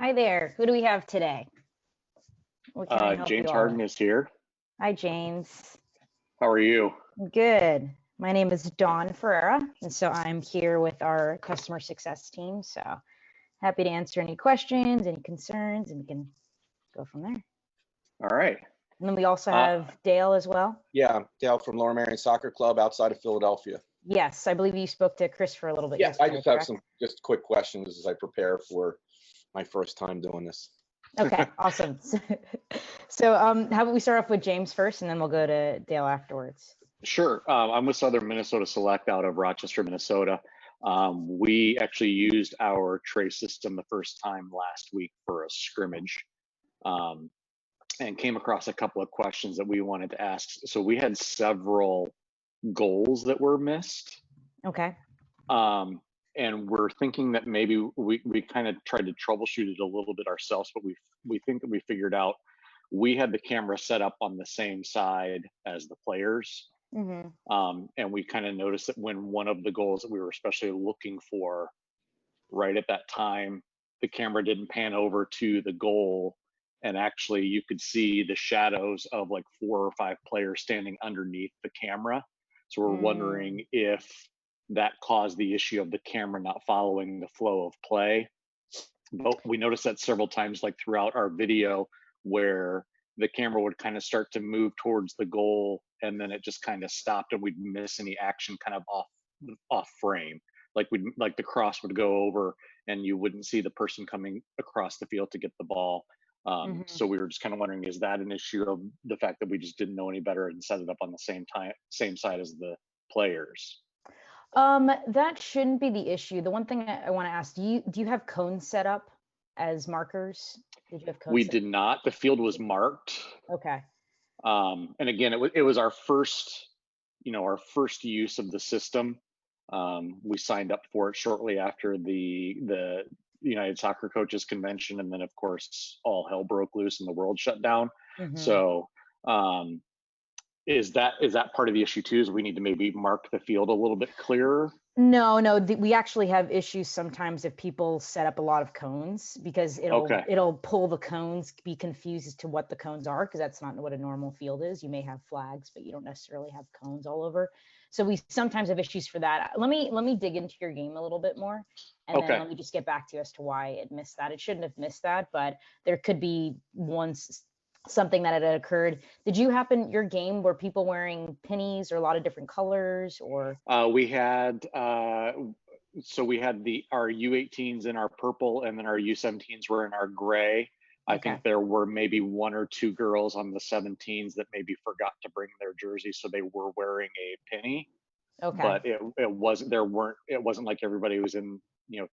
Hi there. Who do we have today? What can I help you James all Harden with? is here. Hi, James. How are you? Good. My name is Dawn Ferreira, and so I'm here with our customer success team. So happy to answer any questions, any concerns, and we can go from there. All right. And then we also Uh, have Dale as well. Yeah, Dale from Lower Marion Soccer Club outside of Philadelphia. Yes, I believe you spoke to Chris for a little bit Yeah, I yesterday, just have correct? some just quick questions as I prepare for my first time doing this. Okay, awesome. So how about we start off with James first, and then we'll go to Dale afterwards. sure. I'm with Southern Minnesota Select out of Rochester, Minnesota. We actually used our tray system the first time last week for a scrimmage, and came across a couple of questions that we wanted to ask. So we had several goals that were missed. Okay. And we're thinking that maybe we kind of tried to troubleshoot it a little bit ourselves, but we think that we figured out we had the camera set up on the same side as the players. And we kind of noticed that when one of the goals that we were especially looking for right at that time, the camera didn't pan over to the goal, and actually you could see the shadows of like 4 or 5 players standing underneath the camera. So we're wondering if that caused the issue of the camera not following the flow of play. But we noticed that several times, like throughout our video, where the camera would kind of start to move towards the goal and then it just kind of stopped and we'd miss any action kind of off frame. Like the cross would go over and you wouldn't see the person coming across the field to get the ball. So we were just kind of wondering, is that an issue of the fact that we just didn't know any better and set it up on the same side as the players? That shouldn't be the issue. The one thing I want to ask, do you have cones set up as markers? Did you have cones We set? did not. The field was marked. Okay. And again, it was our first use of the system. We signed up for it shortly after the United Soccer Coaches Convention, and then of course all hell broke loose and the world shut down. So is that part of the issue too? Is we need to maybe mark the field a little bit clearer? No, we actually have issues sometimes if people set up a lot of cones, because Okay. it'll pull the cones, be confused as to what the cones are, because that's not what a normal field is. You may have flags, but you don't necessarily have cones all over. So we sometimes have issues for that. Let me dig into your game a little bit more, and Okay. then let me just get back to you as to why it missed that. It shouldn't have missed that, but there could be something that had occurred. Did you happen your game were people wearing pennies or a lot of different colors, or? We had we had our U18s in our purple, and then our U17s were in our gray. I think there were maybe 1 or 2 girls on the 17s that maybe forgot to bring their jersey, so they were wearing a penny. Okay. But it wasn't like everybody was in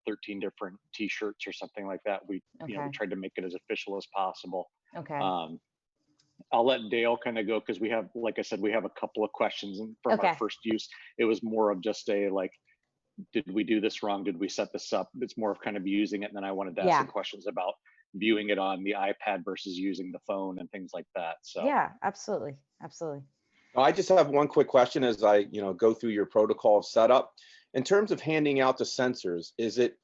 13 different T-shirts or something like that. We we tried to make it as official as possible. Okay. I'll let Dale kind of go, because we have, like I said, we have a couple of questions from our first use. It was more of just a like, did we do this wrong? Did we set this up? It's more of kind of using it. And then I wanted to ask some questions about viewing it on the iPad versus using the phone and things like that. So yeah, absolutely. I just have one quick question as I go through your protocol of setup. In terms of handing out the sensors, is it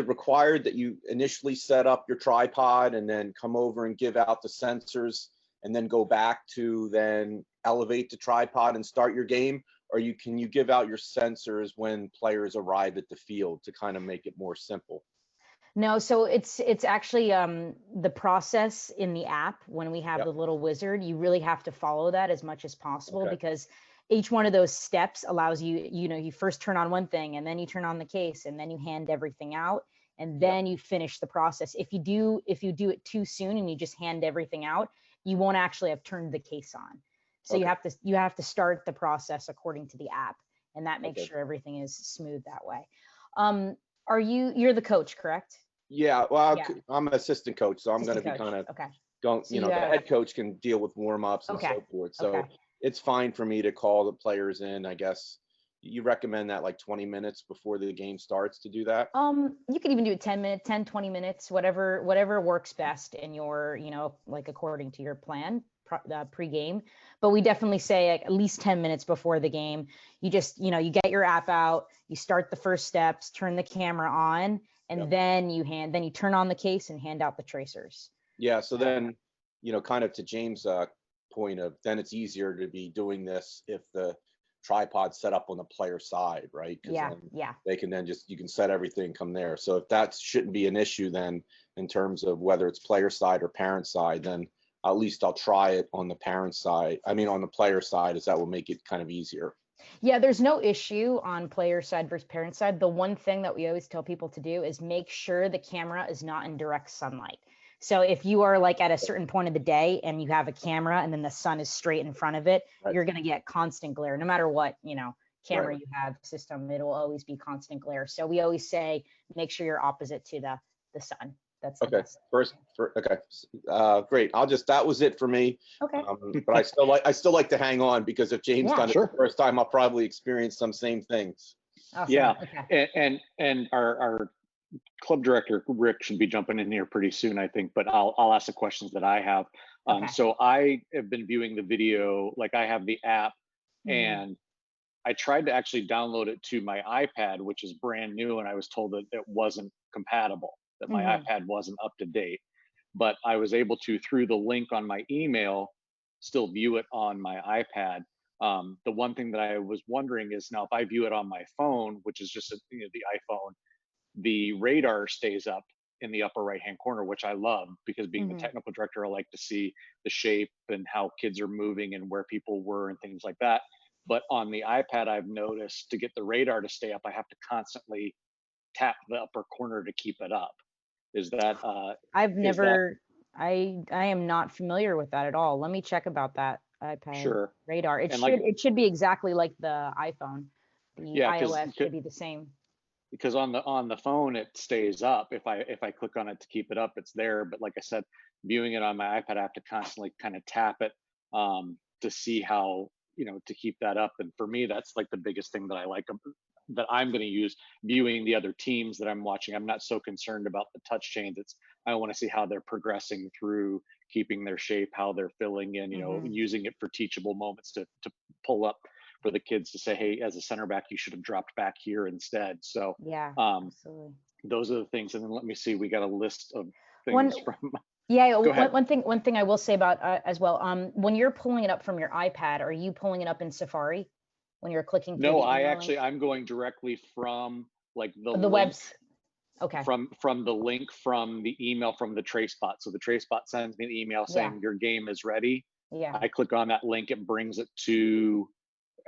required that you initially set up your tripod and then come over and give out the sensors and then go back to then elevate the tripod and start your game? Or can you give out your sensors when players arrive at the field to kind of make it more simple? No, so it's actually the process in the app. When we have the little wizard, you really have to follow that as much as possible, because each one of those steps allows you, you first turn on one thing, and then you turn on the case, and then you hand everything out, and then you finish the process. If you do it too soon and you just hand everything out, you won't actually have turned the case on. So you have to start the process according to the app, and that makes sure everything is smooth that way. You're the coach, correct? Yeah, well, I'm an assistant coach, so I'm going to be kind of going, So the head coach can deal with warm-ups and so forth. So it's fine for me to call the players in, I guess. You recommend that like 20 minutes before the game starts to do that? You could even do it 10, 20 minutes, whatever works best in your, like according to your plan, pre-game. But we definitely say at least 10 minutes before the game. You just, you get your app out, you start the first steps, turn the camera on, and Yep. then you turn on the case and hand out the tracers. Yeah, so then, kind of to James' point of, then it's easier to be doing this if the tripod's set up on the player side, right? Because Yeah, then yeah. they can then you can set everything come there. So if that shouldn't be an issue then in terms of whether it's player side or parent side, then at least I'll try it on the parent side. I mean, on the player side, as that will make it kind of easier. Yeah, there's no issue on player side versus parent side. The one thing that we always tell people to do is make sure the camera is not in direct sunlight. So if you are like at a certain point of the day and you have a camera and then the sun is straight in front of it, Right. you're going to get constant glare no matter what, camera Right. you have system, it'll always be constant glare. So we always say, make sure you're opposite to the sun. That's the Okay. best. Okay. Great. That was it for me. Okay. But I still like to hang on, because if James Yeah, done it sure. the first time, I'll probably experience some same things. Awesome. Yeah. Okay. And our club director Rick should be jumping in here pretty soon, I think, but I'll ask the questions that I have. Okay. So I have been viewing the video, like I have the app, Mhm. and I tried to actually download it to my iPad, which is brand new, and I was told that it wasn't compatible, that my Mhm. iPad wasn't up to date. But I was able to, through the link on my email, still view it on my iPad. The one thing that I was wondering is, now if I view it on my phone, which is just the iPhone, the radar stays up in the upper right hand corner, which I love, because being the Mhm. technical director, I like to see the shape and how kids are moving and where people were and things like that. But on the iPad, I've noticed to get the radar to stay up, I have to constantly tap the upper corner to keep it up. Is that I've is that never, I am not familiar with that at all. Let me check about that iPad sure? radar. And like, It should be exactly like the iPhone. The yeah, iOS should be the same. because on the phone it stays up. If I click on it to keep it up, it's there. But like I said, viewing it on my iPad, I have to constantly kind of tap it to see how, to keep that up. And for me, that's like the biggest thing that I like, that I'm going to use viewing the other teams that I'm watching. I'm not so concerned about the touch chains. I want to see how they're progressing through, keeping their shape, how they're filling in, Mhm. using it for teachable moments to pull up for the kids to say, hey, as a center back, you should have dropped back here instead. So Yeah, um, absolutely. those are the things. And then let me see, we got a list of One, things from, yeah, go ahead. one thing I will say about as well, when you're pulling it up from your iPad, are you pulling it up in Safari when you're clicking through No, the email link? I'm going directly from like the The link, webs. Okay. from the link from the email from the TraceBot. So the TraceBot sends me an email Yeah. saying your game is ready. Yeah. I click on that link, it brings it to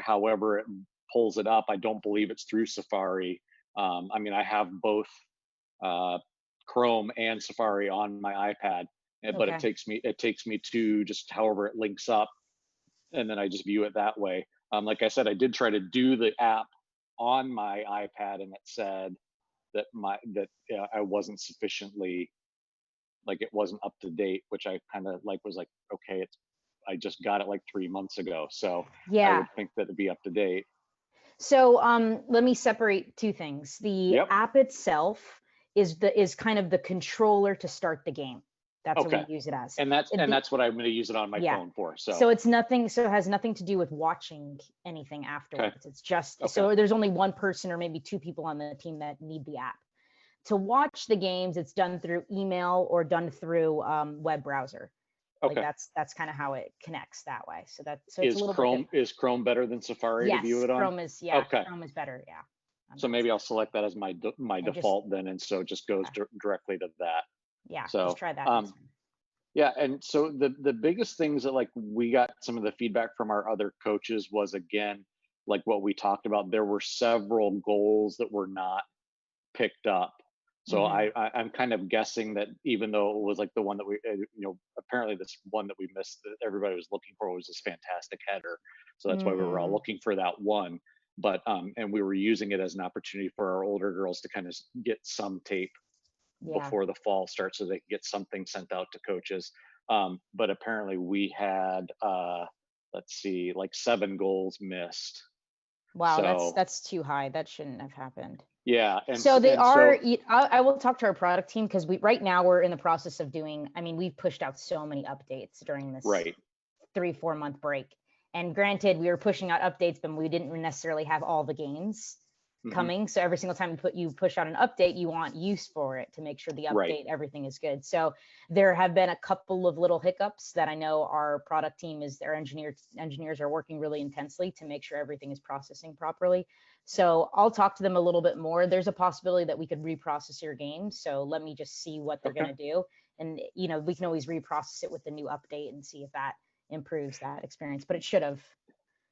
however it pulls it up. I don't believe it's through Safari. I mean, I have both Chrome and Safari on my iPad, but Okay. it takes me to just however it links up, and then I just view it that way. Like I said, I did try to do the app on my iPad, and it said that I wasn't sufficiently, like it wasn't up to date, which I kind of like was like, okay, I just got it like 3 months ago, so I Yeah. would think that it'd be up to date. So let me separate two things. The Yep. app itself is kind of the controller to start the game. That's what Okay. we use it as. And that's what I'm going to use it on my Yeah. phone for. So So it's nothing, so it has nothing to do with watching anything afterwards. It's just, Okay. so there's only one person or maybe two people on the team that need the app. To watch the games, it's done through email or done through web browser. Like okay. that's kind of how it connects that way. So it's Is a little Chrome bit is Chrome better than Safari to view yes, it on? Chrome is Okay. Chrome is better, yeah. So maybe I'll select that as my And just, default then, and so it just goes directly to that. yeah, So just try that next time. yeah, and so the biggest things that like we got some of the feedback from our other coaches was, again, like what we talked about. There were several goals that were not picked up. So Mhm. I'm kind of guessing that even though it was like the one that we, apparently this one that we missed that everybody was looking for was this fantastic header. So that's why we were all Mm. looking for that one. But and we were using it as an opportunity for our older girls to kind of get some tape Yeah. before the fall starts, so they could get something sent out to coaches. But apparently we had let's see, like 7 goals missed. Wow, So that's too high. That shouldn't have happened. yeah, and So they and are, so I will talk to our product team because right now we're in the process of doing, I mean, we've pushed out so many updates during this right. 3-4 month break. And granted, we were pushing out updates, but we didn't necessarily have all the games. coming. So every single time you push out an update, you want use for it to make sure the update, everything is good. So there have been a couple of little hiccups that I know our product team their engineers are working really intensely to make sure everything is processing properly. So I'll talk to them a little bit more. There's a possibility that we could reprocess your game. So let me just see what they're going to do. And, you know, we can always reprocess it with the new update and see if that improves that experience, but it should have.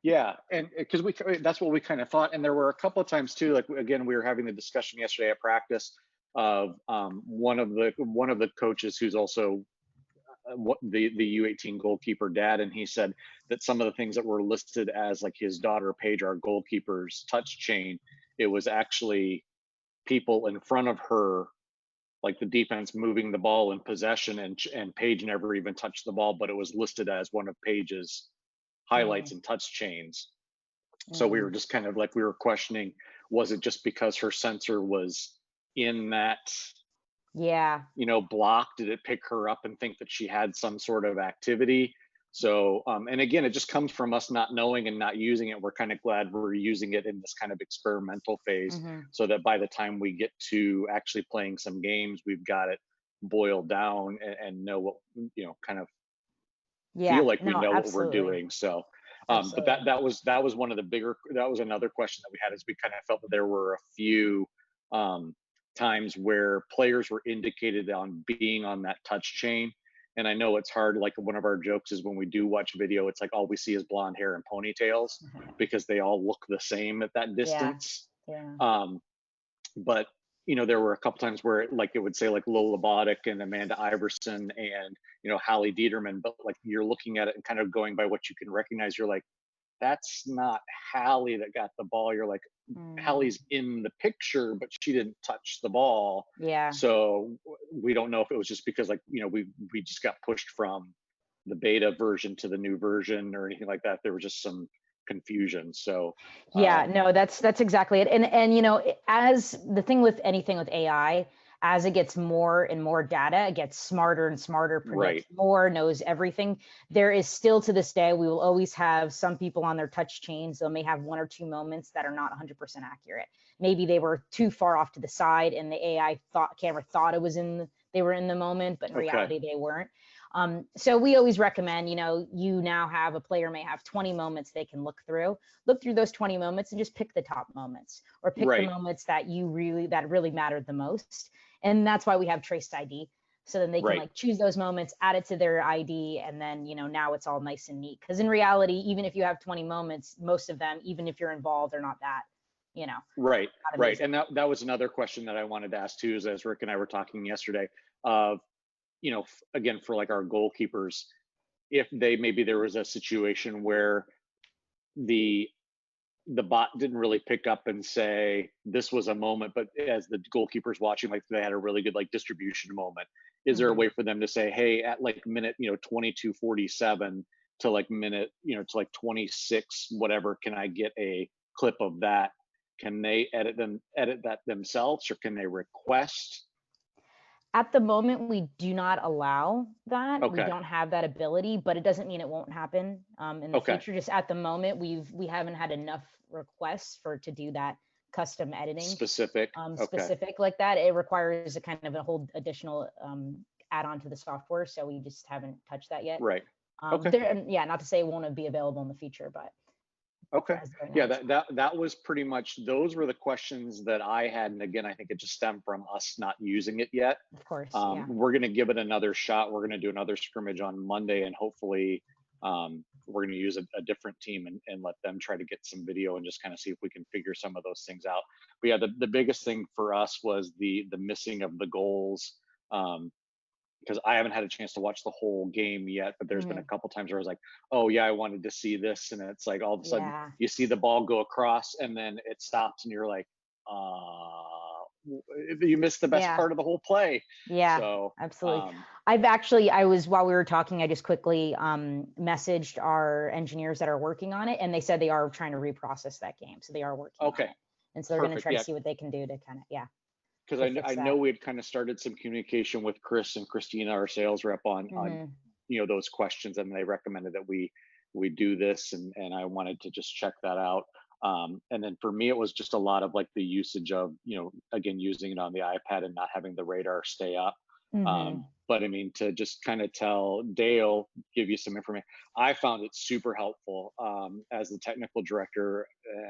Yeah, and because that's what we kind of thought. And there were a couple of times too, like, again, we were having the discussion yesterday at practice of one of the coaches who's also the U18 goalkeeper dad, and he said that some of the things that were listed as like his daughter Paige, our goalkeeper's touch chain, it was actually people in front of her, like the defense moving the ball in possession, and Paige never even touched the ball, but it was listed as one of Paige's highlights and touch chains. So we were just kind of like, we were questioning, was it just because her sensor was in that, you know, block? Did it pick her up and think that she had some sort of activity? So, and again, it just comes from us not knowing and not using it. We're kind of glad we're using it in this kind of experimental phase, so that by the time we get to actually playing some games, we've got it boiled down and know what, you know, kind of feel like we know what we're doing. So, but that was one of the bigger, that was another question that we had, is we kind of felt that there were a few times where players were indicated on being on that touch chain. And I know it's hard, like one of our jokes is when we do watch video, it's like all we see is blonde hair and ponytails because they all look the same at that distance. But you know, there were a couple times where it would say like Lola Boddick and Amanda Iverson and, you know, Hallie Dieterman, but like you're looking at it and kind of going by what you can recognize, you're like, that's not Hallie that got the ball. You're like, Hallie's in the picture, but she didn't touch the ball. So we don't know if it was just because, like, you know, we just got pushed from the beta version to the new version or anything like that. There was just some confusion. So no, that's exactly it. And you know, as the thing with anything with AI, as it gets more and more data, it gets smarter and smarter, predicts more, knows everything. There is still, to this day, we will always have some people on their touch chains. They may have one or two moments that are not 100% accurate. Maybe they were too far off to the side and the AI camera thought it was they were in the moment, but in reality they weren't. So we always recommend, you know, you now have a player may have 20 moments they can look through those 20 moments and just pick the top moments, or pick the moments that really mattered the most. And that's why we have traced ID. So then they can like choose those moments, add it to their ID, and then, you know, now it's all nice and neat. Because in reality, even if you have 20 moments, most of them, even if you're involved, they're not that, you know. Right. And that was another question that I wanted to ask too, is as Rick and I were talking yesterday, you know, again, for like our goalkeepers, if maybe there was a situation where the bot didn't really pick up and say this was a moment, but as the goalkeepers watching, like they had a really good like distribution moment. Is there a way for them to say, hey, at like minute, you know, 22:47 to like minute, you know, to like 26, whatever, can I get a clip of that? Can they edit that themselves, or can they request? At the moment, we do not allow that. We don't have that ability, but it doesn't mean it won't happen in the future. Just at the moment, we haven't had enough requests to do that custom editing specific like that. It requires a kind of a whole additional add-on to the software, so we just haven't touched that yet. Not to say it won't be available in the future, but that was pretty much, those were the questions that I had. And again, I think it just stemmed from us not using it yet. Of course. We're going to give it another shot. We're going to do another scrimmage on Monday, and hopefully we're going to use a different team and let them try to get some video and just kind of see if we can figure some of those things out. But yeah, the biggest thing for us was the missing of the goals. Because I haven't had a chance to watch the whole game yet, but there's been a couple times where I was like, oh yeah, I wanted to see this. And it's like, all of a sudden you see the ball go across and then it stops and you're like, you missed the best part of the whole play. So, absolutely. While we were talking, I just quickly messaged our engineers that are working on it, and they said they are trying to reprocess that game. So they are working on it. And so they're going to try to see what they can do to kind of, because I know we had kind of started some communication with Chris and Christina, our sales rep, on you know, those questions, and they recommended that we do this, and I wanted to just check that out. And then for me, it was just a lot of like the usage of, again, using it on the iPad and not having the radar stay up. Hmm. But I mean, to just kind of tell Dale, give you some information, I found it super helpful as the technical director,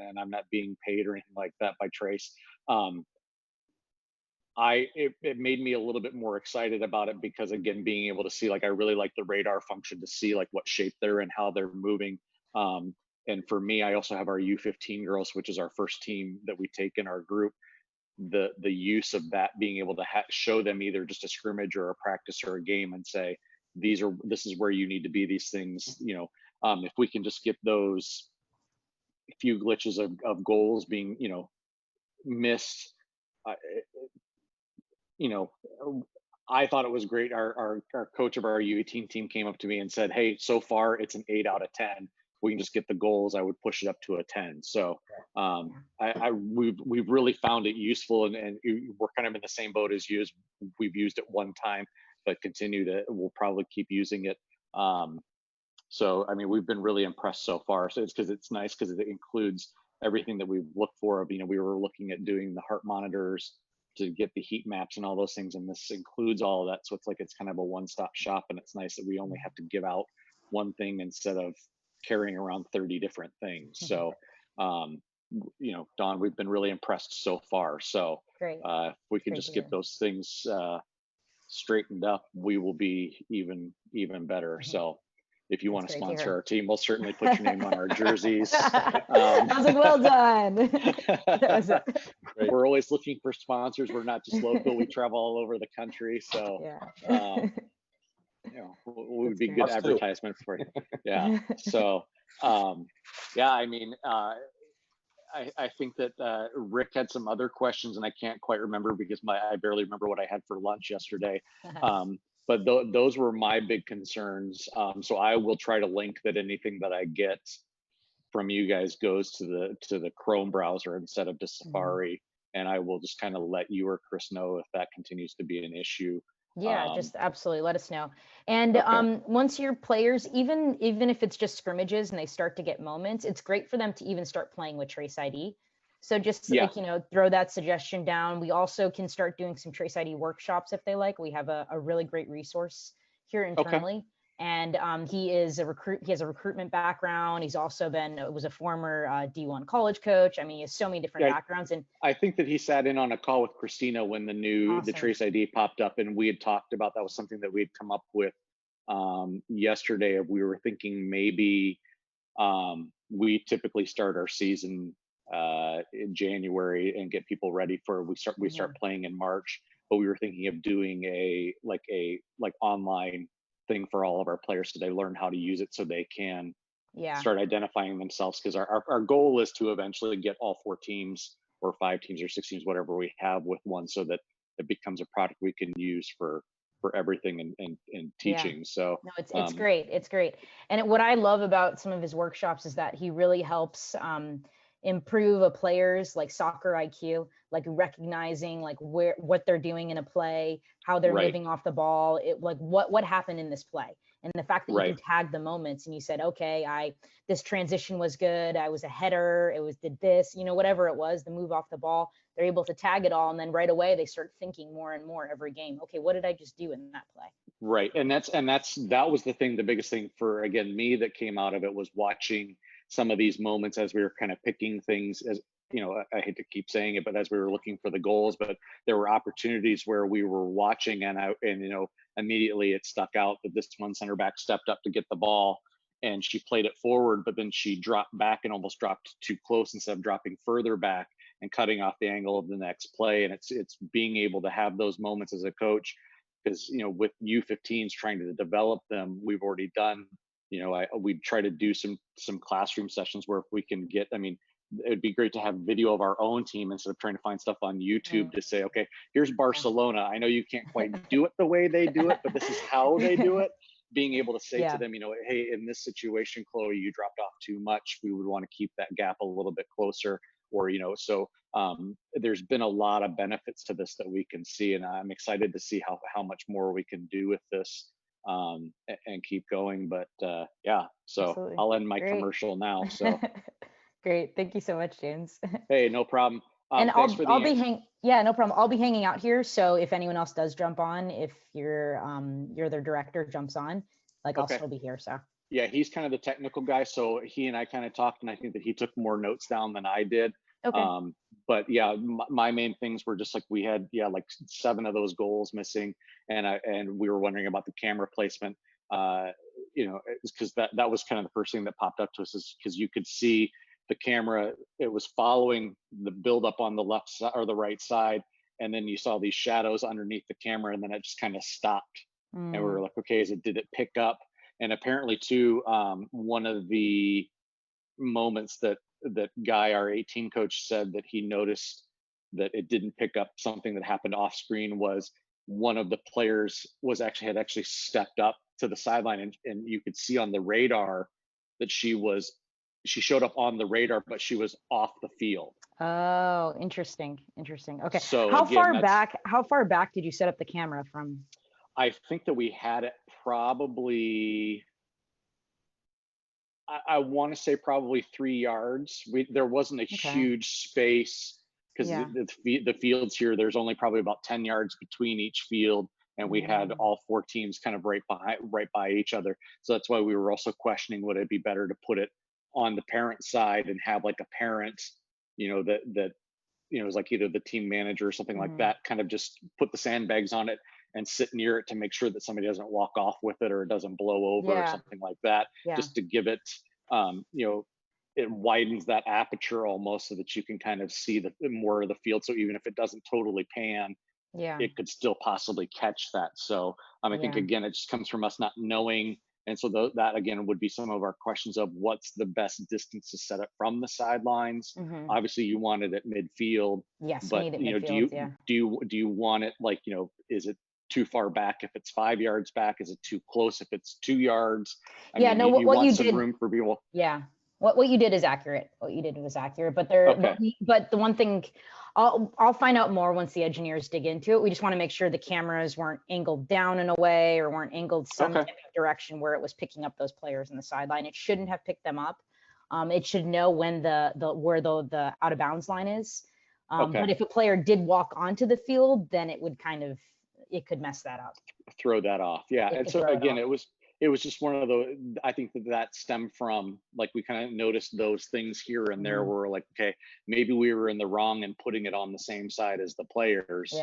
and I'm not being paid or anything like that by Trace. Um, it made me a little bit more excited about it because, again, being able to see, like, I really like the radar function to see like what shape they're in, how they're moving. And for me, I also have our U15 girls, which is our first team that we take in our group. The use of that, being able to show them either just a scrimmage or a practice or a game and say, this is where you need to be, these things, if we can just get those few glitches of goals being, missed, uh, you know, I thought it was great. Our coach of our U18 team came up to me and said, "Hey, so far it's an 8 out of 10. We can just get the goals. I would push it up to a 10." So we've really found it useful, and we're kind of in the same boat as you. We've used it one time, but we'll probably keep using it. So I mean, we've been really impressed so far. So it's nice because it includes everything that we've looked for. We were looking at doing the heart monitors to get the heat maps and all those things, and this includes all of that. So it's kind of a one-stop shop, and it's nice that we only have to give out one thing instead of carrying around 30 different things. So Dawn, we've been really impressed so far. So Great. if we can Great just to get hear. those things straightened up, we will be even better. So if you want to That's great to sponsor hear. our team, we'll certainly put your name on our jerseys. I was like, well done. That was it. We're always looking for sponsors. We're not just local. We travel all over the country. So, Yeah. we would That's be great. good Us too. advertisement for you. Yeah. So, yeah, I mean, I think that Rick had some other questions, and I can't quite remember because I barely remember what I had for lunch yesterday. But those were my big concerns. So I will try to link that anything that I get from you guys goes to the Chrome browser instead of to Safari, and I will just kind of let you or Chris know if that continues to be an issue. Yeah, just absolutely let us know. And Okay. once your players, even if it's just scrimmages and they start to get moments, it's great for them to even start playing with Trace ID. So just Yeah. like, throw that suggestion down. We also can start doing some Trace ID workshops if they like. We have a really great resource here Okay. internally. And he is a recruit. He has a recruitment background. He's also was a former D1 college coach. I mean, he has so many different Yeah, backgrounds. And I think that he sat in on a call with Christina when the awesome. Trace ID popped up, and we had talked about that was something that we had come up with yesterday. We were thinking maybe we typically start our season in January and get people ready for we start playing in March, but we were thinking of doing a online thing for all of our players so they learn how to use it so they can start identifying themselves, because our goal is to eventually get all 4 teams or 5 teams or 6 teams, whatever we have, with one, so that it becomes a product we can use for everything and teaching. So no, it's great. It's great. And what I love about some of his workshops is that he really helps improve a player's like soccer IQ, like recognizing like what they're doing in a play, how they're Right. moving off the ball, like what happened in this play. And the fact that you can tag the moments, and you said, okay, this transition was good, I was a header, did this, whatever it was, the move off the ball, they're able to tag it all, and then right away they start thinking more and more every game, okay, what did I just do in that play? Right. And that was the biggest thing for, again, me, that came out of it, was watching some of these moments as we were kind of picking things, as I hate to keep saying it, but as we were looking for the goals, but there were opportunities where we were watching, and immediately it stuck out that this one center back stepped up to get the ball, and she played it forward, but then she dropped back and almost dropped too close instead of dropping further back and cutting off the angle of the next play. And it's being able to have those moments as a coach, because with U15s, trying to develop them, we've already done, we try to do some classroom sessions where if we can get, I mean, it'd be great to have video of our own team instead of trying to find stuff on YouTube to say, okay, here's Barcelona, I know you can't quite do it the way they do it, but this is how they do it. Being able to say to them, hey, in this situation, Chloe, you dropped off too much, we would want to keep that gap a little bit closer. Or so there's been a lot of benefits to this that we can see, and I'm excited to see how much more we can do with this, and keep going. But yeah, so Absolutely. I'll end my Great. commercial now. So Great. Thank you so much, James. Hey, no problem. And Thanks for the I'll be yeah, no problem. I'll be hanging out here. So if anyone else does jump on, if you're their director jumps on, like I'll Okay. still be here. So Yeah, he's kind of the technical guy, so he and I kind of talked, and I think that he took more notes down than I did. okay. But yeah, my main things were just like we had like 7 of those goals missing, and we were wondering about the camera placement. Because that was kind of the first thing that popped up to us, is because you could see the camera, it was following the buildup on the left side or the right side, and then you saw these shadows underneath the camera, and then it just kind of stopped, and we were like, okay, did it pick up? And apparently too, one of the moments that Guy, our 18 coach, said that he noticed that it didn't pick up something that happened off screen was one of the players had actually stepped up to the sideline, and you could see on the radar that she showed up on the radar, but she was off the field. Oh, interesting. Okay. So how again, far back did you set up the camera from? I think that we had it probably, I want to say probably 3 yards. There wasn't a huge space, because the fields here, there's only probably about 10 yards between each field, and we had all 4 teams kind of right by each other. So that's why we were also questioning, would it be better to put it on the parent side and have like a parent, that is like either the team manager or something like that, kind of just put the sandbags on it and sit near it to make sure that somebody doesn't walk off with it or it doesn't blow over or something like that, just to give it, it widens that aperture almost, so that you can kind of see the more of the field. So even if it doesn't totally pan, it could still possibly catch that. So I think again, it just comes from us not knowing. And so that again would be some of our questions of what's the best distance to set it from the sidelines. Obviously you want it at midfield. Yes, but we need it midfield, do you want it like, is it too far back if it's 5 yards back? Is it too close if it's 2 yards? You want some room for people. Yeah. What you did is accurate. What you did was accurate. But but the one thing, I'll find out more once the engineers dig into it. We just want to make sure the cameras weren't angled down in a way, or weren't angled some type of direction where it was picking up those players in the sideline. It shouldn't have picked them up. It should know when where the out of bounds line is. But if a player did walk onto the field, then it could mess that up. Throw that off. Yeah. And so again, it was just one of those, I think that stemmed from, like, we kind of noticed those things here and there where we're like, okay, maybe we were in the wrong in putting it on the same side as the players.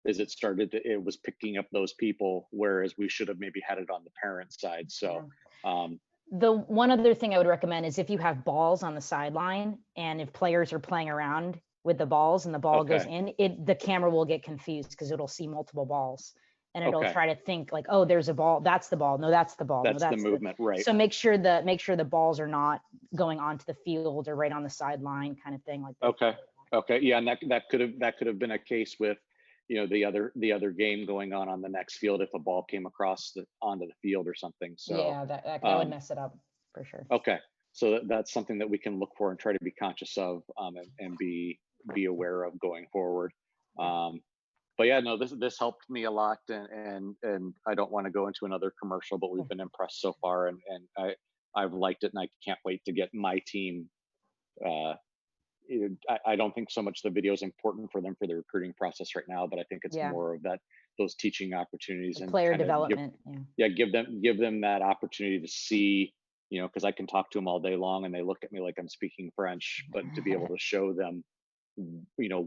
As it was picking up those people, whereas we should have maybe had it on the parent side. So the one other thing I would recommend is if you have balls on the sideline, and if players are playing around with the balls and the ball goes in, the camera will get confused because it'll see multiple balls. And it'll try to think like, oh, there's a ball. That's the ball. No, that's the ball. That's the movement, right? So make sure the balls are not going onto the field or right on the sideline, kind of thing like that. Okay. Yeah, and that could have been a case with, the other game going on the next field, if a ball came across onto the field or something. So yeah, that would mess it up for sure. Okay, so that's something that we can look for and try to be conscious of, and be aware of going forward. But yeah, no, this helped me a lot, and I don't want to go into another commercial, but we've been impressed so far, and I've liked it, and I can't wait to get my team. I don't think so much the video is important for them for the recruiting process right now, but I think it's more of those teaching opportunities and player development. Give them that opportunity to see, because I can talk to them all day long and they look at me like I'm speaking French, but to be able to show them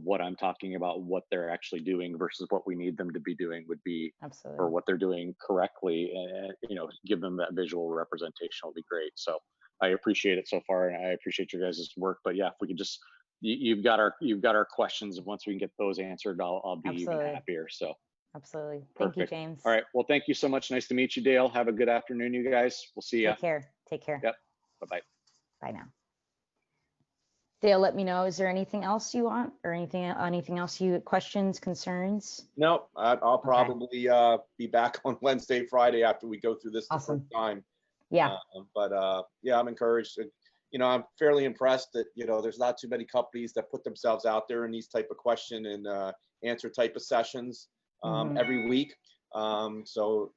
what I'm talking about, what they're actually doing versus what we need them to be doing would be, or what they're doing correctly, and give them that visual representation will be great. So I appreciate it so far, and I appreciate your guys' work. But yeah, if we could just, you've got our questions, and once we can get those answered, I'll be even happier. So absolutely. Thank you, James. All right, well, thank you so much. Nice to meet you, Dale. Have a good afternoon, you guys. We'll see you. Take care. Yep. Bye now. Dale, let me know, is there anything else you want, or anything else questions, concerns? No, I'll probably be back on Wednesday, Friday after we go through this the first time. Yeah. Yeah, I'm encouraged. I'm fairly impressed that, there's not too many companies that put themselves out there in these type of question and answer type of sessions every week. So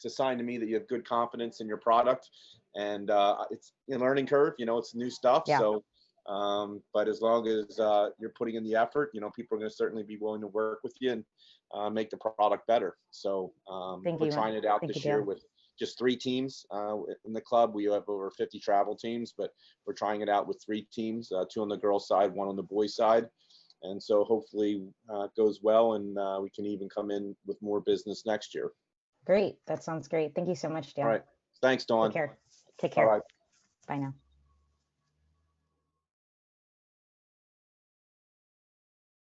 it's a sign to me that you have good confidence in your product. And it's a learning curve, it's new stuff. Yeah. So, but as long as you're putting in the effort, people are going to certainly be willing to work with you and make the product better. So Thank we're you. trying it out Thank this you, year Dale. with just 3 teams in the club. We have over 50 travel teams, but we're trying it out with 3 teams, 2 on the girls' side, 1 on the boys' side. And so hopefully it goes well, and we can even come in with more business next year. Great. That sounds great. Thank you so much, Dale. All right. Thanks, Dawn. Take care. Take All care. right. Bye now.